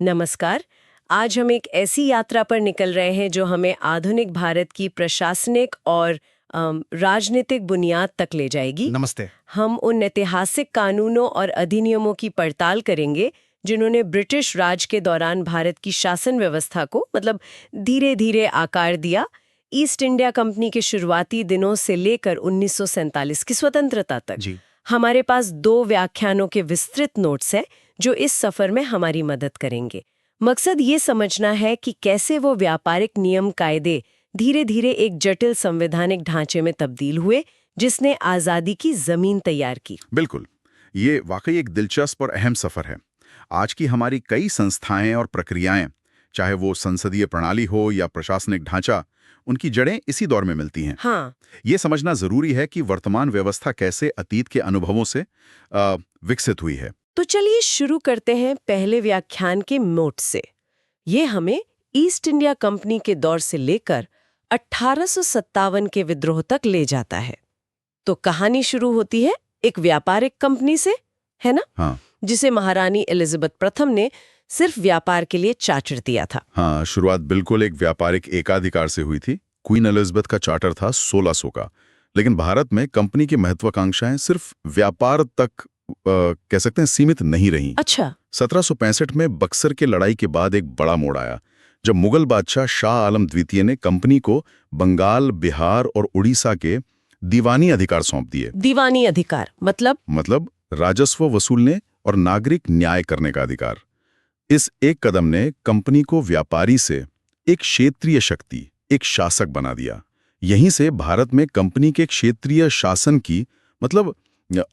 नमस्कार। आज हम एक ऐसी यात्रा पर निकल रहे हैं जो हमें आधुनिक भारत की प्रशासनिक और राजनीतिक बुनियाद तक ले जाएगी। नमस्ते। हम उन ऐतिहासिक कानूनों और अधिनियमों की पड़ताल करेंगे जिन्होंने ब्रिटिश राज के दौरान भारत की शासन व्यवस्था को धीरे धीरे आकार दिया, ईस्ट इंडिया कंपनी के शुरुआती दिनों से लेकर 1947 की स्वतंत्रता तक। जी। हमारे पास 2 व्याख्यानों के विस्तृत नोट्स हैं जो इस सफर में हमारी मदद करेंगे। मकसद ये समझना है कि कैसे वो व्यापारिक नियम कायदे धीरे धीरे एक जटिल संवैधानिक ढांचे में तब्दील हुए जिसने आज़ादी की जमीन तैयार की। बिल्कुल। ये वाकई एक दिलचस्प और अहम सफर है। आज की हमारी कई संस्थाएं और प्रक्रियाएं, चाहे वो संसदीय प्रणाली हो या प्रशासनिक ढांचा, उनकी जड़ें इसी दौर में मिलती हैं। हाँ, ये समझना जरूरी है कि वर्तमान व्यवस्था कैसे अतीत के अनुभवों से विकसित हुई है। तो चलिए शुरू करते हैं पहले व्याख्यान के नोट से। ये हमें ईस्ट इंडिया कंपनी के दौर से लेकर 1857 के विद्रोह तक ले जाता है। तो कहानी शुरू होती है एक व्यापारिक कंपनी से, है ना? हाँ जिसे महारानी एलिजाबेथ प्रथम ने सिर्फ व्यापार के लिए चार्टर दिया था। हाँ, शुरुआत बिल्कुल एक व्यापारिक एकाधिकार से हुई थी। क्वीन एलिजाबेथ का चार्टर था 1600 का, लेकिन भारत में कंपनी की महत्वाकांक्षाएं सिर्फ व्यापार तक कह सकते हैं सीमित नहीं रहीं। अच्छा। 1765 में बक्सर के लड़ाई के बाद एक बड़ा मोड़ आया, जब मुगल बादशाह शाह आलम द्वितीय ने कंपनी को बंगाल, बिहार और उड़ीसा के दीवानी अधिकार सौंप दिए। दीवानी अधिकार मतलब राजस्व वसूलने और नागरिक न्याय करने का अधिकार। इस एक कदम ने कंपनी को व्यापारी से एक क्षेत्रीय शक्ति, एक शासक बना दिया। यहीं से भारत में कंपनी के क्षेत्रीय शासन की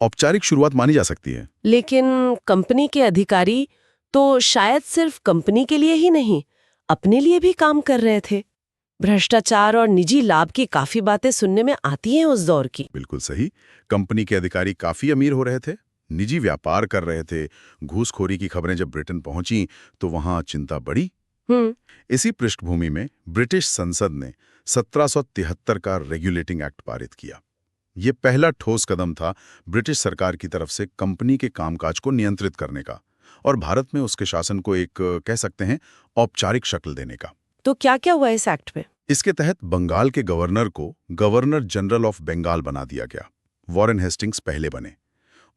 औपचारिक शुरुआत मानी जा सकती है। लेकिन कंपनी के अधिकारी तो शायद सिर्फ कंपनी के लिए ही नहीं, अपने लिए भी काम कर रहे थे। भ्रष्टाचार और निजी लाभ की काफी बातें सुनने में आती हैं उस दौर की। बिल्कुल सही। कंपनी के अधिकारी काफी अमीर हो रहे थे, निजी व्यापार कर रहे थे। घूसखोरी की खबरें जब ब्रिटेन पहुंची तो वहां चिंता बढ़ी। इसी पृष्ठभूमि में ब्रिटिश संसद ने 1773 का रेगुलेटिंग एक्ट पारित किया। ये पहला ठोस कदम था ब्रिटिश सरकार की तरफ से कंपनी के कामकाज को नियंत्रित करने का और भारत में उसके शासन को एक कह सकते हैं औपचारिक शक्ल देने का। तो क्या क्या हुआ इस एक्ट में? इसके तहत बंगाल के गवर्नर को गवर्नर जनरल ऑफ बंगाल बना दिया गया। वॉरेन हेस्टिंग्स पहले बने।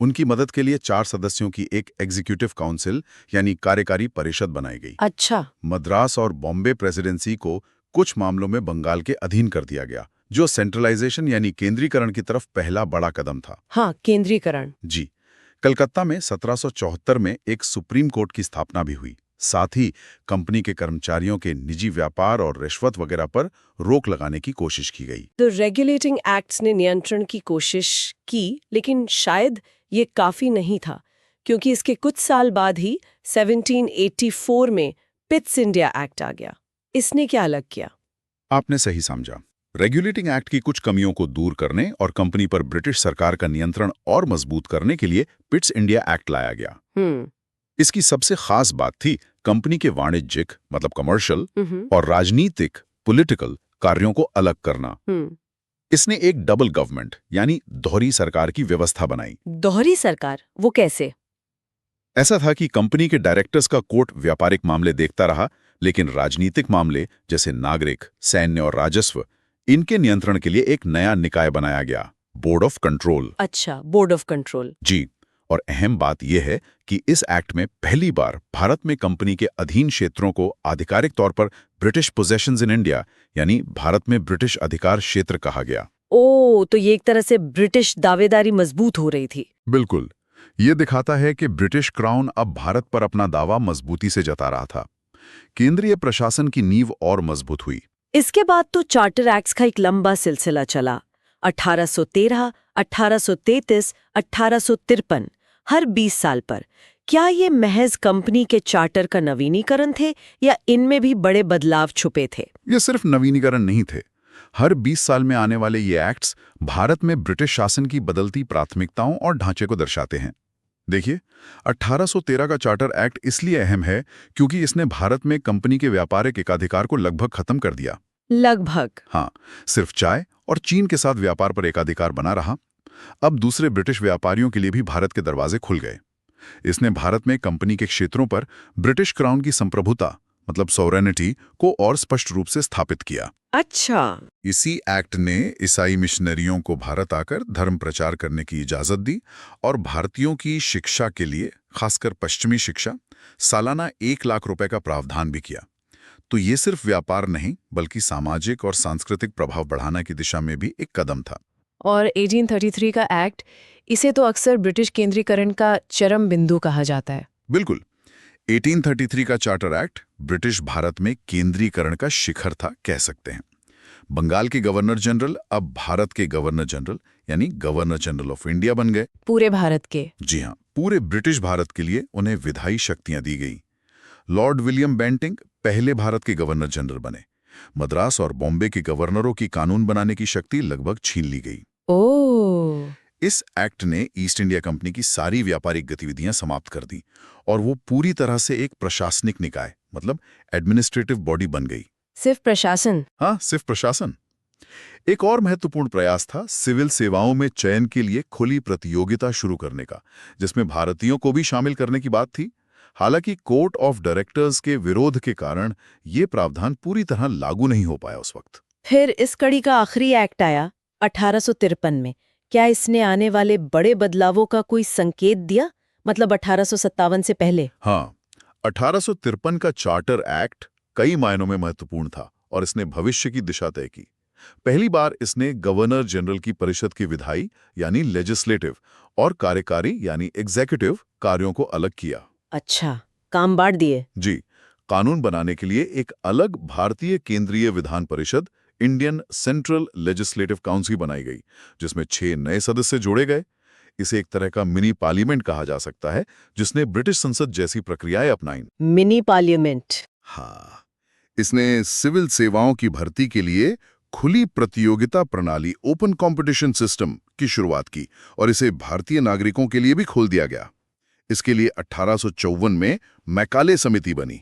उनकी मदद के लिए 4 सदस्यों की एक एग्जीक्यूटिव काउंसिल यानी कार्यकारी परिषद बनाई गई। अच्छा। मद्रास और बॉम्बे प्रेसिडेंसी को कुछ मामलों में बंगाल के अधीन कर दिया गया, जो सेंट्रलाइजेशन यानी केंद्रीकरण की तरफ पहला बड़ा कदम था। हाँ, केंद्रीकरण। जी। कलकत्ता में 1774 में एक सुप्रीम कोर्ट की स्थापना भी हुई। साथ ही कंपनी के कर्मचारियों के निजी व्यापार और रिश्वत वगैरह पर रोक लगाने की कोशिश की गई। तो रेगुलेटिंग एक्ट्स ने नियंत्रण की कोशिश की, लेकिन शायद ये काफी नहीं था, क्योंकि इसके कुछ साल बाद ही 1784 में पिट्स इंडिया एक्ट आ गया। इसने क्या अलग किया? आपने सही समझा। रेगुलेटिंग एक्ट की कुछ कमियों को दूर करने और कंपनी पर ब्रिटिश सरकार का नियंत्रण और मजबूत करने के लिए पिट्स इंडिया एक्ट लाया गया। इसकी सबसे खास बात थी कंपनी के वाणिज्यिक कमर्शियल और राजनीतिक पॉलिटिकल कार्यों को अलग करना। इसने एक डबल गवर्नमेंट यानी दोहरी सरकार की व्यवस्था बनाई। दोहरी सरकार वो कैसे? ऐसा था कि कंपनी के डायरेक्टर्स का कोर्ट व्यापारिक मामले देखता रहा, लेकिन राजनीतिक मामले जैसे नागरिक, सैन्य और राजस्व, इनके नियंत्रण के लिए एक नया निकाय बनाया गया, बोर्ड ऑफ कंट्रोल। अच्छा, बोर्ड ऑफ कंट्रोल। जी। और अहम बात यह है कि इस एक्ट में पहली बार भारत में कंपनी के अधीन क्षेत्रों को आधिकारिक तौर पर ब्रिटिश पोजेशंस इन इंडिया यानी भारत में ब्रिटिश अधिकार क्षेत्र कहा गया। तो ये एक तरह से ब्रिटिश दावेदारी मजबूत हो रही थी। बिल्कुल। ये दिखाता है कि ब्रिटिश क्राउन अब भारत पर अपना दावा मजबूती से जता रहा था। केंद्रीय प्रशासन की नींव और मजबूत हुई। इसके बाद तो चार्टर एक्ट्स का एक लंबा सिलसिला चला। 1813, 1833, 1853, हर 20 साल पर। क्या ये महज कंपनी के चार्टर का नवीनीकरण थे या इनमें भी बड़े बदलाव छुपे थे? ये सिर्फ नवीनीकरण नहीं थे। हर 20 साल में आने वाले ये एक्ट्स भारत में ब्रिटिश शासन की बदलती प्राथमिकताओं और ढांचे को दर्शाते हैं। देखिए, 1813 का चार्टर एक्ट इसलिए अहम है क्योंकि इसने भारत में कंपनी के व्यापारिक एकाधिकार को लगभग खत्म कर दिया। लगभग? हाँ, सिर्फ चाय और चीन के साथ व्यापार पर एकाधिकार बना रहा। अब दूसरे ब्रिटिश व्यापारियों के लिए भी भारत के दरवाजे खुल गए। इसने भारत में कंपनी के क्षेत्रों पर ब्रिटिश क्राउन की संप्रभुता मतलब सॉवरेनिटी को और स्पष्ट रूप से स्थापित किया। अच्छा। इसी एक्ट ने ईसाई मिशनरियों को भारत आकर धर्म प्रचार करने की इजाजत दी और भारतीयों की शिक्षा के लिए, खासकर पश्चिमी शिक्षा, सालाना 1 लाख रुपए का प्रावधान भी किया। तो ये सिर्फ व्यापार नहीं बल्कि सामाजिक और सांस्कृतिक प्रभाव बढ़ाने की दिशा में भी एक कदम था। और 1833 का एक्ट, इसे तो अक्सर ब्रिटिश केंद्रीकरण का चरम बिंदु कहा जाता है। बिल्कुल। 1833 का चार्टर एक्ट ब्रिटिश भारत में केंद्रीकरण का शिखर था, कह सकते हैं। बंगाल के गवर्नर जनरल अब भारत के गवर्नर जनरल यानी गवर्नर जनरल ऑफ इंडिया बन गए। पूरे भारत के? जी हाँ, पूरे ब्रिटिश भारत के लिए उन्हें विधायी शक्तियां दी गई। लॉर्ड विलियम बेंटिंग पहले भारत के गवर्नर जनरल बने। मद्रास और बॉम्बे के गवर्नरों की कानून बनाने की शक्ति लगभग छीन ली गई। ओह। इस एक्ट ने ईस्ट इंडिया कंपनी की सारी व्यापारिक गतिविधियां समाप्त कर दी और वो पूरी तरह से एक प्रशासनिक निकाय मतलब एडमिनिस्ट्रेटिव बॉडी बन गई। सिर्फ प्रशासन? हाँ, सिर्फ प्रशासन। एक और महत्वपूर्ण प्रयास था सिविल सेवाओं में चयन के लिए खुली प्रतियोगिता शुरू करने का, जिसमें भारतीयों को भी शामिल करने की बात थी। हालांकि कोर्ट ऑफ डायरेक्टर्स के विरोध के कारण ये प्रावधान पूरी तरह लागू नहीं हो पाया उस वक्त। फिर इस कड़ी का आखिरी एक्ट आया 1853 में। क्या इसने आने वाले बड़े बदलावों का कोई संकेत दिया, मतलब 1857 से पहले? हाँ, 1853 का चार्टर एक्ट कई मायनों में महत्वपूर्ण था और इसने भविष्य की दिशा तय की। पहली बार इसने गवर्नर जनरल की परिषद की विधायी यानी लेजिस्लेटिव और कार्यकारी यानी एग्जीक्यूटिव कार्यों को अलग किया। अच्छा, काम बांट दिए। जी, कानून बनाने के लिए एक अलग भारतीय केंद्रीय Vidhan Parishad Indian central legislative council बनाई गई, जिसमें 6 नए सदस्य जोड़े गए। इसे एक तरह का मिनी पार्लियामेंट कहा जा सकता है, जिसने ब्रिटिश संसद जैसी प्रक्रियाएं अपनाई। Mini parliament? हाँ, इसने सिविल सेवाओं की भर्ती के लिए खुली प्रतियोगिता प्रणाली ओपन कंपटीशन सिस्टम की शुरुआत की और इसे भारतीय नागरिकों के लिए भी खोल दिया गया। इसके लिए 1854 में मैकाले समिति बनी।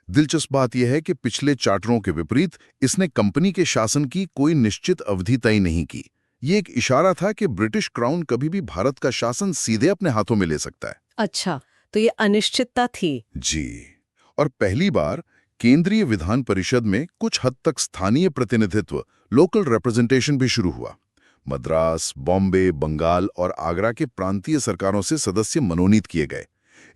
दिलचस्प बात यह है कि पिछले चार्टरों के विपरीत इसने कंपनी के शासन की कोई निश्चित अवधि तय नहीं की। ये एक इशारा था कि ब्रिटिश क्राउन कभी भी भारत का शासन सीधे अपने हाथों में ले सकता है। अच्छा, तो ये अनिश्चितता थी। जी, और पहली बार केंद्रीय विधान परिषद में कुछ हद तक स्थानीय प्रतिनिधित्व, लोकल रिप्रेजेंटेशन भी शुरू हुआ। मद्रास, बॉम्बे, बंगाल और आगरा के प्रांतीय सरकारों से सदस्य मनोनीत किए गए।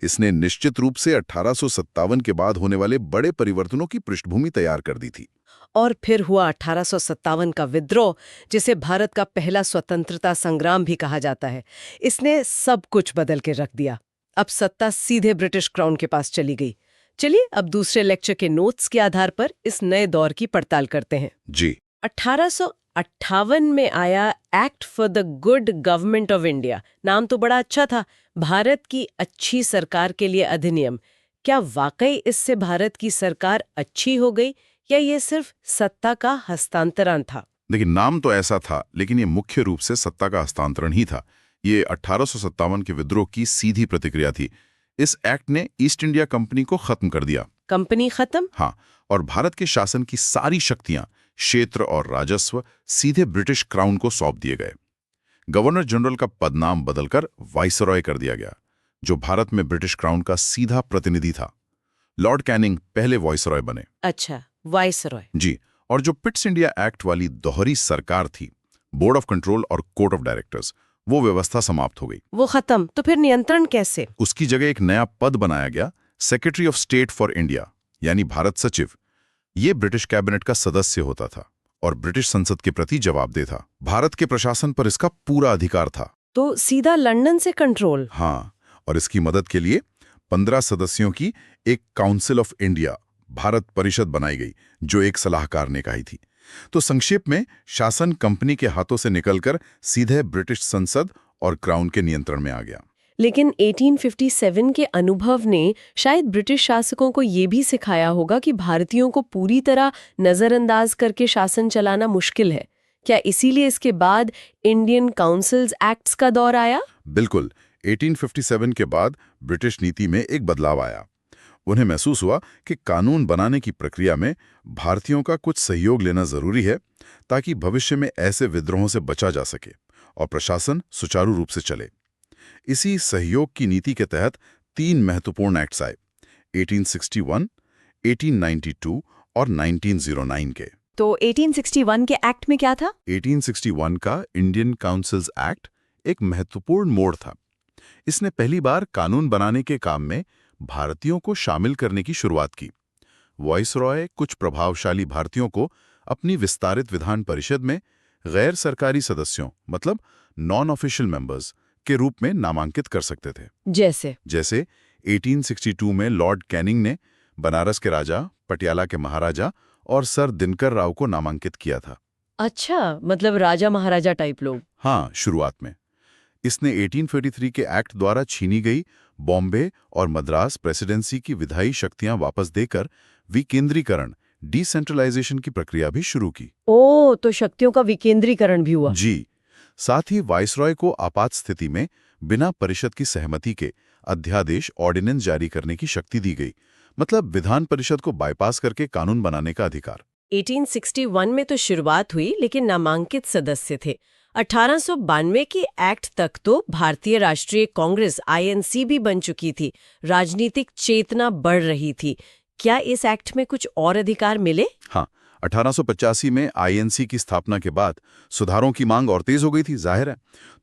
इसने निश्चित रूप से 1857 के बाद होने वाले बड़े परिवर्तनों की पृष्ठभूमि तैयार कर दी थी। और फिर हुआ 1857 का विद्रोह, जिसे भारत का पहला स्वतंत्रता संग्राम भी कहा जाता है। इसने सब कुछ बदल के रख दिया। अब सत्ता सीधे ब्रिटिश क्राउन के पास चली गई। चलिए अब दूसरे लेक्चर के नोट्स के आधार पर इस नए दौर की पड़ताल करते हैं। जी, 1858 में आया act for the good government of India. नाम तो बड़ा अच्छा था, भारत की अच्छी सरकार के लिए अधिनियम। क्या वाकई इससे भारत की सरकार अच्छी हो गई या ये सिर्फ सत्ता का हस्तांतरण था? देखिए, नाम तो ऐसा था, लेकिन ये मुख्य रूप से सत्ता का हस्तांतरण ही था। ये 1857 के विद्रोह की सीधी प्रतिक्रिया थी। इस एक्ट ने ईस्ट इंडिया कंपनी को खत्म कर दिया। कंपनी खत्म? हाँ, और भारत के शासन की सारी शक्तियां, क्षेत्र और राजस्व सीधे ब्रिटिश क्राउन को सौंप दिए गए। गवर्नर जनरल का पदनाम बदलकर वाइसरॉय कर दिया गया, जो भारत में ब्रिटिश क्राउन का सीधा प्रतिनिधि था। लॉर्ड कैनिंग पहले वाइसरॉय बने। अच्छा, वाइसरॉय। जी, और जो पिट्स इंडिया एक्ट वाली दोहरी सरकार थी, बोर्ड ऑफ कंट्रोल और कोर्ट ऑफ डायरेक्टर्स, वो व्यवस्था समाप्त हो गई। वो खत्म, तो फिर नियंत्रण कैसे? उसकी जगह एक नया पद बनाया गया, secretary of state for India यानी भारत सचिव। ये ब्रिटिश कैबिनेट का सदस्य होता था और ब्रिटिश संसद के प्रति जवाबदेह था। भारत के प्रशासन पर इसका पूरा अधिकार था। तो सीधा लंदन से कंट्रोल? हाँ, और इसकी मदद के लिए 15 सदस्यों की एक काउंसिल ऑफ इंडिया भारत परिषद बनाई गई, जो एक सलाहकार ने कही थी। तो संक्षेप में, शासन कंपनी के हाथों से निकलकर सीधे ब्रिटिश संसद और क्राउन के नियंत्रण में आ गया। लेकिन 1857 के अनुभव ने शायद ब्रिटिश शासकों को ये भी सिखाया होगा कि भारतीयों को पूरी तरह नजरअंदाज करके शासन चलाना मुश्किल है। क्या इसीलिए इसके बाद इंडियन काउंसिल्स एक्ट्स का दौर आया? बिल्कुल, 1857 के बाद ब्रिटिश नीति में एक बदलाव आया। उन्हें महसूस हुआ कि कानून बनाने की प्रक्रिया में भारतीयों का कुछ सहयोग लेना जरूरी है, ताकि भविष्य में ऐसे विद्रोहों से बचा जा सके और प्रशासन सुचारू रूप से चले। इसी सहयोग की नीति के तहत 3 महत्वपूर्ण एक्ट्स आए, 1861, 1892 और 1909 के। तो 1861 के एक्ट में क्या था? 1861 का इंडियन काउंसिल्स एक्ट एक महत्वपूर्ण मोड़ था। इसने पहली बार कानून बनाने के काम में भारतीयों को शामिल करने की शुरुआत की। वॉइसरॉय कुछ प्रभावशाली भारतीयों को अपनी विस्तारित विधान परिषद में गैर सरकारी सदस्यों, मतलब नॉन ऑफिशियल मेंबर्स के रूप में नामांकित कर सकते थे। जैसे 1862 में लॉर्ड कैनिंग ने बनारस के राजा, पटियाला के महाराजा और सर दिनकर राव को नामांकित किया था। अच्छा, मतलब राजा महाराजा टाइप लोग। हाँ, शुरुआत में। इसने 1843 के एक्ट द्वारा छीनी गई बॉम्बे और मद्रास प्रेसिडेंसी की विधायी शक्तियां वापस देकर विकेंद्रीकरण, डिसेंट्रलाइजेशन की प्रक्रिया भी शुरू की। तो शक्तियों का विकेंद्रीकरण भी हुआ। जी। साथ ही वाइसरॉय को आपात स्थिति में बिना परिषद की सहमति के अध्यादेश ऑर्डिनेंस जारी करने की शक्ति दी गई, मतलब विधान परिषद को बाईपास करके कानून बनाने का अधिकार। 1861 में तो शुरुआत हुई, लेकिन नामांकित सदस्य थे। 1892 के एक्ट तक तो भारतीय राष्ट्रीय कांग्रेस (INC) भी बन चुकी थी। राजनीतिक चेतना बढ़ रही थी। क्या इस एक्ट में कुछ और अधिकार मिले? हाँ, 1885 में INC की स्थापना के बाद सुधारों की मांग और तेज हो गई थी, जाहिर है।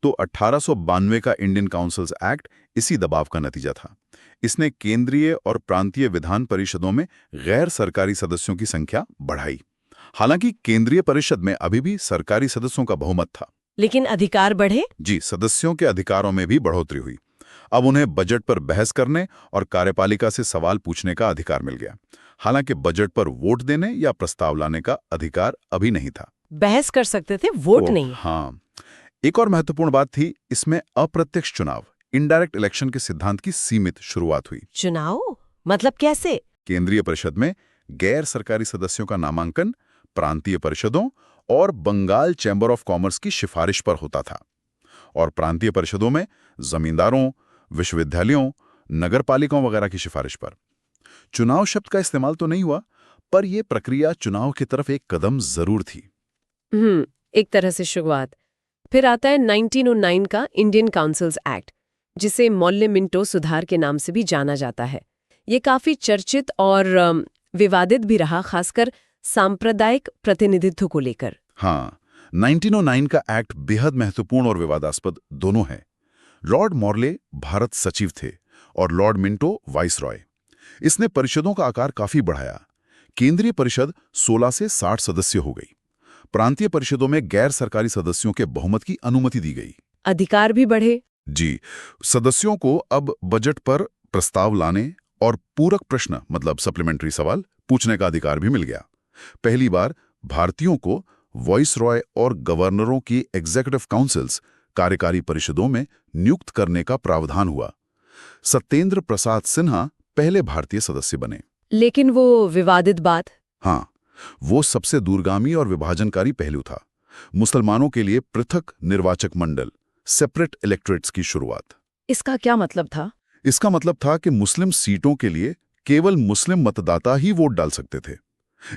तो 1892 का इंडियन काउंसिल्स एक्ट इसी दबाव का नतीजा था। इसने केंद्रीय और प्रांतीय विधान परिषदों में गैर सरकारी सदस्यों की संख्या बढ़ाई। हालांकि केंद्रीय परिषद में अभी भी सरकारी सदस्यों का बहुमत था। लेकिन अधिकार बढ़े? जी, सदस्यों के अधिकारों में भी बढ़ोतरी हुई। अब उन्हें बजट पर बहस करने और कार्यपालिका से सवाल पूछने का अधिकार मिल गया। हालांकि बजट पर वोट देने या प्रस्ताव लाने का अधिकार अभी नहीं था। बहस कर सकते थे, वोट नहीं। हाँ। एक और महत्वपूर्ण बात थी, इसमें अप्रत्यक्ष चुनाव, इनडायरेक्ट इलेक्शन के सिद्धांत की सीमित शुरुआत हुई। चुनाव मतलब कैसे? केंद्रीय परिषद में गैर सरकारी सदस्यों का नामांकन प्रांतीय परिषदों और बंगाल चैम्बर ऑफ कॉमर्स की सिफारिश पर होता था, और प्रांतीय परिषदों में जमींदारों, विश्वविद्यालयों, नगरपालिकाओं वगैरह की सिफारिश पर। चुनाव शब्द का इस्तेमाल तो नहीं हुआ, पर यह प्रक्रिया चुनाव की तरफ एक कदम जरूर थी। एक तरह से शुरुआत। फिर आता है 1909 का इंडियन काउंसिल्स एक्ट, जिसे मौल्य मिंटो सुधार के नाम से भी जाना जाता है। ये काफी चर्चित और विवादित भी रहा, खासकर सांप्रदायिक प्रतिनिधित्व को लेकर। हाँ, 1909 का एक्ट बेहद महत्वपूर्ण और विवादास्पद दोनों है। लॉर्ड मॉर्ले भारत सचिव थे और लॉर्ड मिंटो वाइसरॉय। इसने परिषदों का आकार काफी बढ़ाया। केंद्रीय परिषद 16 से 60 सदस्य हो गई। प्रांतीय परिषदों में गैर सरकारी सदस्यों के बहुमत की अनुमति दी गई। अधिकार भी बढ़े। जी, सदस्यों को अब बजट पर प्रस्ताव लाने और पूरक प्रश्न, मतलब सप्लीमेंट्री सवाल पूछने का अधिकार भी मिल गया। पहली बार भारतीयों को वॉइसरॉय और गवर्नरों की एग्जीक्यूटिव काउंसिल्स, कार्यकारी परिषदों में नियुक्त करने का प्रावधान हुआ। सत्येंद्र प्रसाद सिन्हा पहले भारतीय सदस्य बने। लेकिन वो विवादित बात? हाँ, वो सबसे दूरगामी और विभाजनकारी पहलू था। मुसलमानों के लिए पृथक निर्वाचक मंडल, सेपरेट इलेक्टोरेट्स की शुरुआत। इसका क्या मतलब था? इसका मतलब था कि मुस्लिम सीटों के लिए केवल मुस्लिम मतदाता ही वोट डाल सकते थे।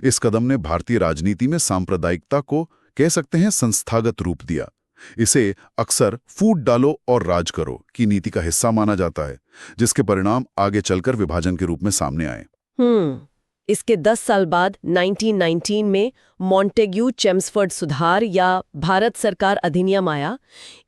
इस कदम ने भारतीय राजनीति में सांप्रदायिकता को, कह सकते हैं, संस्थागत रूप दिया। इसे अक्सर फूट डालो और राज करो की नीति का हिस्सा माना जाता है, जिसके परिणाम आगे चलकर विभाजन के रूप में सामने आए। इसके 10 साल बाद 1919 में मॉन्टेग्यू चेम्सफोर्ड सुधार या भारत सरकार अधिनियम आया।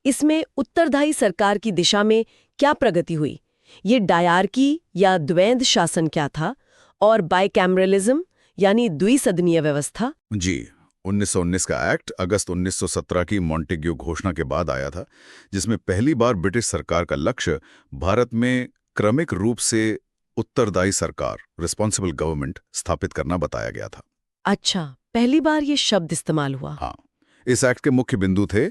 इसमें उत्तरदायी सरकार की दिशा में क्या प्रगति हुई? ये डायरकी या द्वैध शासन क्या था, और बाइकैमरलिज्म यानी द्विसदनीय व्यवस्था? जी, 1919 का एक्ट अगस्त 1917 की मॉन्टेग्यू घोषणा के बाद आया था, जिसमें पहली बार ब्रिटिश सरकार का लक्ष्य भारत में क्रमिक रूप से उत्तरदायी सरकार, रिस्पॉन्सिबल गवर्नमेंट, स्थापित करना बताया गया था। अच्छा, पहली बार ये शब्द इस्तेमाल हुआ। हाँ, इस एक्ट के मुख्य बिंदु थे,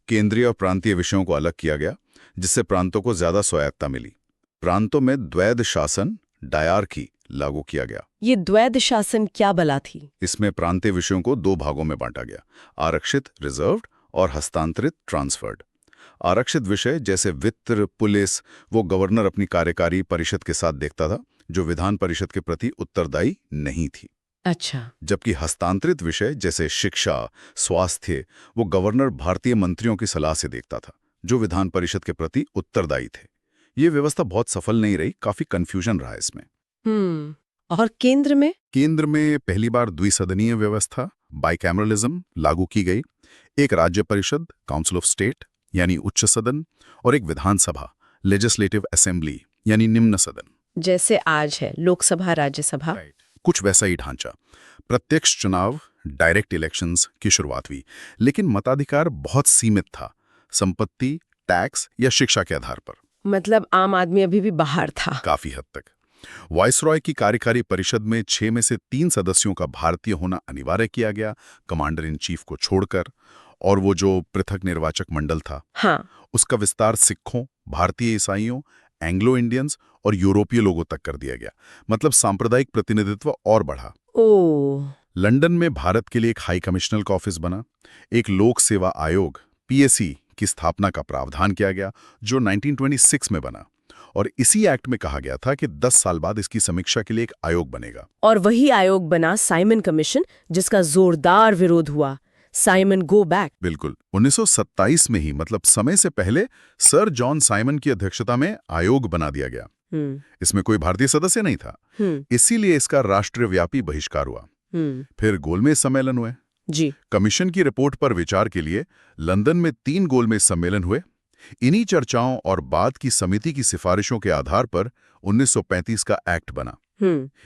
केंद्रीय और प्रांतीय विषयों को अलग किया गया, जिससे प्रांतों को ज्यादा स्वायत्ता मिली। प्रांतों में द्वैध शासन, डायरकी, लागू किया गया। ये द्वैध शासन क्या बला थी? इसमें प्रांतीय विषयों को 2 भागों में बांटा गया, आरक्षित रिजर्व्ड और हस्तांतरित ट्रांसफर्ड। आरक्षित विषय जैसे वित्त, पुलिस, वो गवर्नर अपनी कार्यकारी परिषद के साथ देखता था, जो विधान परिषद के प्रति उत्तरदायी नहीं थी। अच्छा। जबकि हस्तांतरित विषय जैसे शिक्षा, स्वास्थ्य, वो गवर्नर भारतीय मंत्रियों की सलाह से देखता था, जो विधान परिषद के प्रति उत्तरदायी थे। ये व्यवस्था बहुत सफल नहीं रही, काफी कंफ्यूजन रहा इसमें। और केंद्र में? केंद्र में पहली बार द्विसदनीय व्यवस्था, बाइकैमरलिज्म लागू की गई। एक राज्य परिषद, काउंसिल ऑफ स्टेट यानी उच्च सदन, और एक विधानसभा, लेजिस्लेटिव असेंबली यानी निम्न सदन। जैसे आज है लोकसभा, राज्यसभा। कुछ वैसा ही ढांचा। प्रत्यक्ष चुनाव, डायरेक्ट इलेक्शंस की शुरुआत हुई, लेकिन मताधिकार बहुत सीमित था, संपत्ति, टैक्स या शिक्षा के आधार पर। मतलब आम आदमी अभी भी बाहर था काफी हद तक। वायसरॉय की कार्यकारी परिषद में 6 में से 3 सदस्यों का भारतीय होना अनिवार्य किया गया, कमांडर इन चीफ को छोड़कर। और वो जो पृथक निर्वाचक मंडल था, हाँ, उसका विस्तार सिखों, भारतीय ईसाइयों, एंग्लो इंडियंस और यूरोपीय लोगों तक कर दिया गया। मतलब सांप्रदायिक प्रतिनिधित्व और बढ़ा। लंदन में भारत के लिए एक हाई कमिश्नर का ऑफिस बना। एक लोक सेवा आयोग, पीएससी की स्थापना का प्रावधान किया गया, जो 1926 में बना। और इसी एक्ट में कहा गया था कि 10 साल बाद इसकी समीक्षा के लिए एक आयोग बनेगा। और वही आयोग बना साइमन कमीशन, जिसका जोरदार विरोध हुआ। Simon go back. बिल्कुल। 1927 में ही, मतलब समय से पहले, सर जॉन साइमन की अध्यक्षता में आयोग बना दिया गया। इसमें कोई भारतीय सदस्य नहीं था, इसीलिए इसका राष्ट्रव्यापी बहिष्कार हुआ। फिर गोलमेज सम्मेलन हुए जी। कमीशन की रिपोर्ट पर विचार के लिए लंदन में 3 गोलमेज सम्मेलन हुए। इन्हीं चर्चाओं और बाद की समिति की सिफारिशों के आधार पर 1935 का एक्ट बना।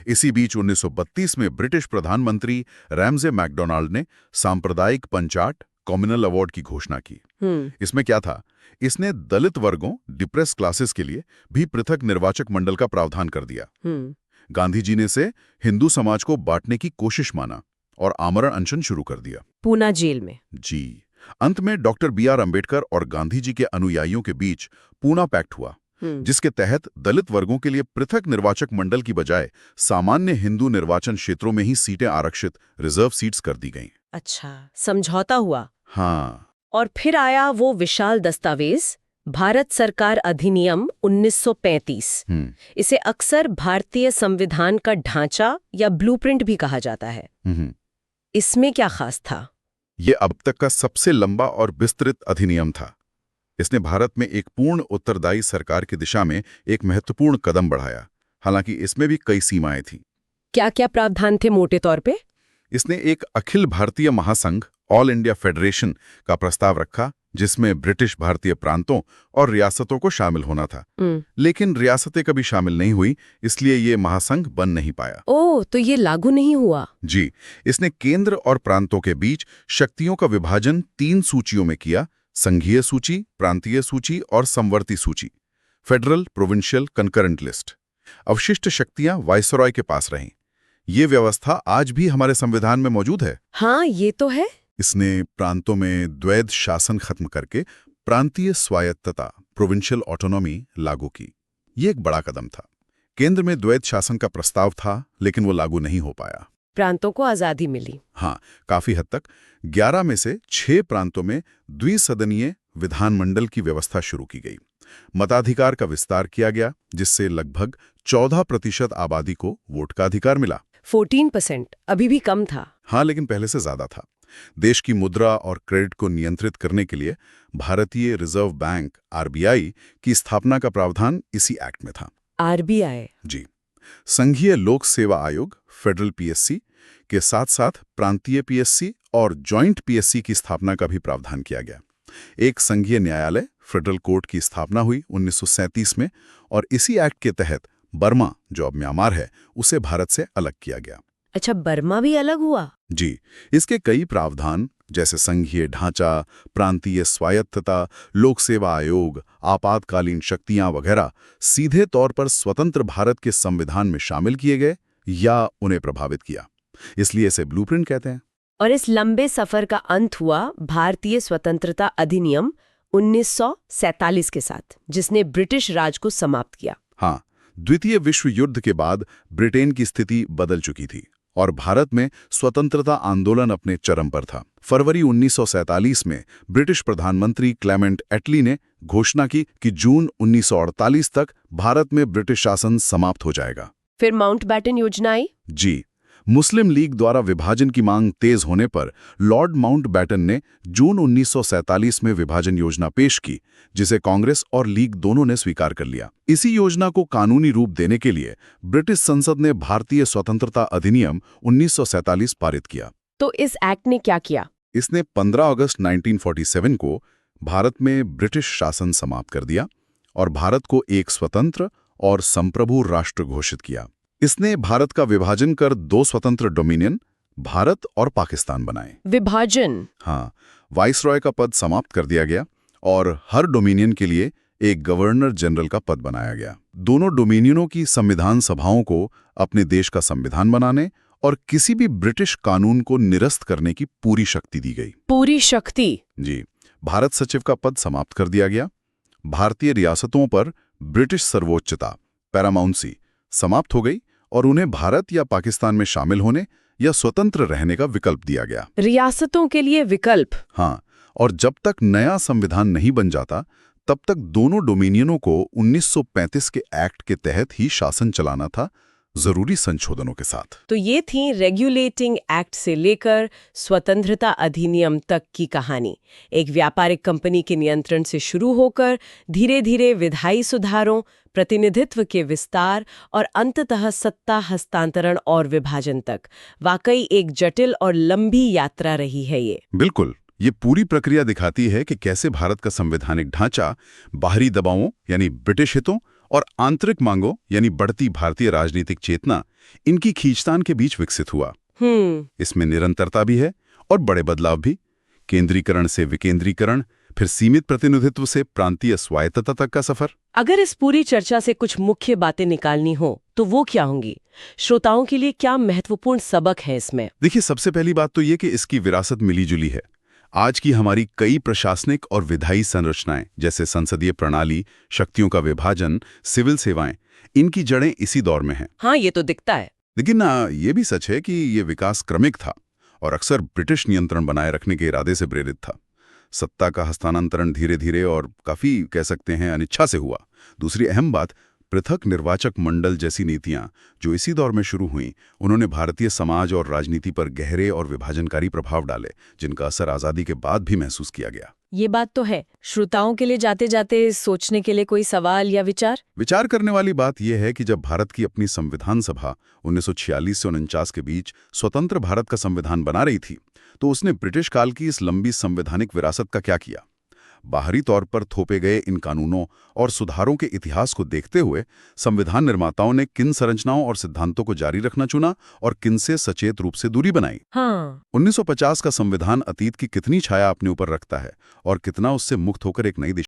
इसी बीच 1932 में ब्रिटिश प्रधानमंत्री रैमजे मैकडोनाल्ड ने सांप्रदायिक पंचाट, कम्युनल अवार्ड की घोषणा की। इसमें क्या था? इसने दलित वर्गों, डिप्रेस क्लासेस के लिए भी पृथक निर्वाचक मंडल का प्रावधान कर दिया। गांधी जी ने इसे हिंदू समाज को बांटने की कोशिश माना और आमरण अनशन शुरू कर दिया, पूना जेल में। जी। अंत में डॉक्टर बी.आर. अम्बेडकर और गांधी जी के अनुयायियों के बीच पूना पैक्ट हुआ, जिसके तहत दलित वर्गों के लिए पृथक निर्वाचक मंडल की बजाय सामान्य हिंदू निर्वाचन क्षेत्रों में ही सीटें आरक्षित, रिजर्व सीट्स कर दी गईं। अच्छा, समझौता हुआ। हाँ। और फिर आया वो विशाल दस्तावेज, भारत सरकार अधिनियम 1935। इसे अक्सर भारतीय संविधान का ढांचा या ब्लूप्रिंट भी कहा जाता है। इसमें क्या खास था? ये अब तक का सबसे लंबा और विस्तृत अधिनियम था। इसने भारत में एक पूर्ण उत्तरदायी सरकार की दिशा में एक महत्वपूर्ण कदम बढ़ाया। हालांकि इसमें भी कई सीमाएं थीं। क्या क्या प्रावधान थे मोटे तौर पे? इसने एक अखिल भारतीय महासंघ, ऑल इंडिया फेडरेशन का प्रस्ताव रखा, जिसमें ब्रिटिश भारतीय प्रांतों और रियासतों को शामिल होना था। लेकिन रियासतें कभी शामिल नहीं हुई, इसलिए ये महासंघ बन नहीं पाया। ओह, तो ये लागू नहीं हुआ? जी। इसने केंद्र और प्रांतों के बीच शक्तियों का विभाजन 3 सूचियों में किया: संघीय सूची, प्रांतीय सूची और समवर्ती सूची, फेडरल, प्रोविंशियल, कंकरेंट लिस्ट। अवशिष्ट शक्तियां वायसरॉय के पास रहीं। ये व्यवस्था आज भी हमारे संविधान में मौजूद है। हाँ, ये तो है। इसने प्रांतों में द्वैध शासन खत्म करके प्रांतीय स्वायत्तता, प्रोविंशियल ऑटोनॉमी लागू की। ये एक बड़ा कदम था। केंद्र में द्वैध शासन का प्रस्ताव था, लेकिन वो लागू नहीं हो पाया। प्रांतों को आजादी मिली। हाँ, काफी हद तक। 11 में से 6 प्रांतों में द्विसदनीय विधानमंडल की व्यवस्था शुरू की गई। मताधिकार का विस्तार किया गया, जिससे लगभग 14% आबादी को वोट का अधिकार मिला। 14%, अभी भी कम था। हाँ, लेकिन पहले से ज्यादा था। देश की मुद्रा और क्रेडिट को नियंत्रित करने के लिए भारतीय रिजर्व बैंक आरबीआई की स्थापना का प्रावधान इसी एक्ट में था। आरबीआई? जी। संघीय लोक सेवा आयोग, फेडरल पीएससी के साथ साथ प्रांतीय पीएससी और जॉइंट पीएससी की स्थापना का भी प्रावधान किया गया। एक संघीय न्यायालय, फेडरल कोर्ट की स्थापना हुई 1937 में, और इसी एक्ट के तहत बर्मा, जो अब म्यांमार है, उसे भारत से अलग किया गया। अच्छा, बर्मा भी अलग हुआ? जी। इसके कई प्रावधान, जैसे संघीय ढांचा, प्रांतीय स्वायत्तता, लोक सेवा आयोग, आपातकालीन शक्तियां वगैरह, सीधे तौर पर स्वतंत्र भारत के संविधान में शामिल किए गए या उन्हें प्रभावित किया। इसलिए इसे ब्लूप्रिंट कहते हैं। और इस लंबे सफर का अंत हुआ भारतीय स्वतंत्रता अधिनियम 1947 के साथ, जिसने ब्रिटिश राज को समाप्त किया। हाँ, द्वितीय विश्व युद्ध के बाद ब्रिटेन की स्थिति बदल चुकी थी और भारत में स्वतंत्रता आंदोलन अपने चरम पर था। फरवरी 1947 में ब्रिटिश प्रधानमंत्री क्लेमेंट एटली ने घोषणा की कि जून 1948 तक भारत में ब्रिटिश शासन समाप्त हो जाएगा। फिर माउंटबैटन योजना आई? जी। मुस्लिम लीग द्वारा विभाजन की मांग तेज होने पर लॉर्ड माउंटबैटन ने जून 1947 में विभाजन योजना पेश की, जिसे कांग्रेस और लीग दोनों ने स्वीकार कर लिया। इसी योजना को कानूनी रूप देने के लिए ब्रिटिश संसद ने भारतीय स्वतंत्रता अधिनियम 1947 पारित किया। तो इस एक्ट ने क्या किया? इसने 15 अगस्त 1947 को भारत में ब्रिटिश शासन समाप्त कर दिया और भारत को एक स्वतंत्र और संप्रभु राष्ट्र घोषित किया। इसने भारत का विभाजन कर दो स्वतंत्र डोमिनियन, भारत और पाकिस्तान बनाए। विभाजन? हाँ, वाइसरॉय का पद समाप्त कर दिया गया और हर डोमिनियन के लिए एक गवर्नर जनरल का पद बनाया गया। दोनों डोमिनियनों की संविधान सभाओं को अपने देश का संविधान बनाने और किसी भी ब्रिटिश कानून को निरस्त करने की पूरी शक्ति दी गई। पूरी शक्ति? जी। भारत सचिव का पद समाप्त कर दिया गया। भारतीय रियासतों पर ब्रिटिश सर्वोच्चता, पैरामाउंसी, समाप्त हो गई और उन्हें भारत या पाकिस्तान में शामिल होने या स्वतंत्र रहने का विकल्प दिया गया। रियासतों के लिए विकल्प? हाँ, और जब तक नया संविधान नहीं बन जाता तब तक दोनों डोमिनियनों को 1935 के एक्ट के तहत ही शासन चलाना था, जरूरी संशोधनों के साथ। तो ये थी रेगुलेटिंग एक्ट से लेकर स्वतंत्रता अधिनियम तक की कहानी। एक व्यापारिक कंपनी के नियंत्रण से शुरू होकर धीरे धीरे विधायी सुधारों, प्रतिनिधित्व के विस्तार और अंततः सत्ता हस्तांतरण और विभाजन तक। वाकई एक जटिल और लंबी यात्रा रही है ये। बिल्कुल। ये पूरी प्रक्रिया दिखाती है कि कैसे भारत का संवैधानिक ढांचा बाहरी दबावों यानी ब्रिटिश हितों और आंतरिक मांगों यानी बढ़ती भारतीय राजनीतिक चेतना, इनकी खींचतान के बीच विकसित हुआ। इसमें निरंतरता भी है और बड़े बदलाव भी। केंद्रीकरण से विकेंद्रीकरण, फिर सीमित प्रतिनिधित्व से प्रांतीय स्वायत्तता तक का सफर। अगर इस पूरी चर्चा से कुछ मुख्य बातें निकालनी हो तो वो क्या होंगी? श्रोताओं के लिए क्या महत्वपूर्ण सबक है इसमें? देखिए, सबसे पहली बात तो ये कि इसकी विरासत मिली-जुली है। आज की हमारी कई प्रशासनिक और विधायी संरचनाएं, जैसे संसदीय प्रणाली, शक्तियों का विभाजन, सिविल सेवाएं, इनकी जड़ें इसी दौर में हैं। हाँ, ये तो दिखता है। लेकिन ये भी सच है कि ये विकास क्रमिक था और अक्सर ब्रिटिश नियंत्रण बनाए रखने के इरादे से प्रेरित था। सत्ता का हस्तांतरण धीरे धीरे और काफी कह सकते हैं अनिच्छा से हुआ। दूसरी अहम बात, पृथक निर्वाचक मंडल जैसी नीतियां जो इसी दौर में शुरू हुईं, उन्होंने भारतीय समाज और राजनीति पर गहरे और विभाजनकारी प्रभाव डाले, जिनका असर आजादी के बाद भी महसूस किया गया। ये बात तो है। श्रोताओं के लिए जाते जाते सोचने के लिए कोई सवाल या विचार करने वाली बात यह है कि जब भारत की अपनी संविधान सभा 1946 से 49 के बीच स्वतंत्र भारत का संविधान बना रही थी, तो उसने ब्रिटिश काल की इस लंबी संवैधानिक विरासत का क्या किया? बाहरी तौर पर थोपे गए इन कानूनों और सुधारों के इतिहास को देखते हुए संविधान निर्माताओं ने किन संरचनाओं और सिद्धांतों को जारी रखना चुना और किन से सचेत रूप से दूरी बनाई? 1950 का संविधान अतीत की कितनी छाया अपने ऊपर रखता है और कितना उससे मुक्त होकर एक नई दिशा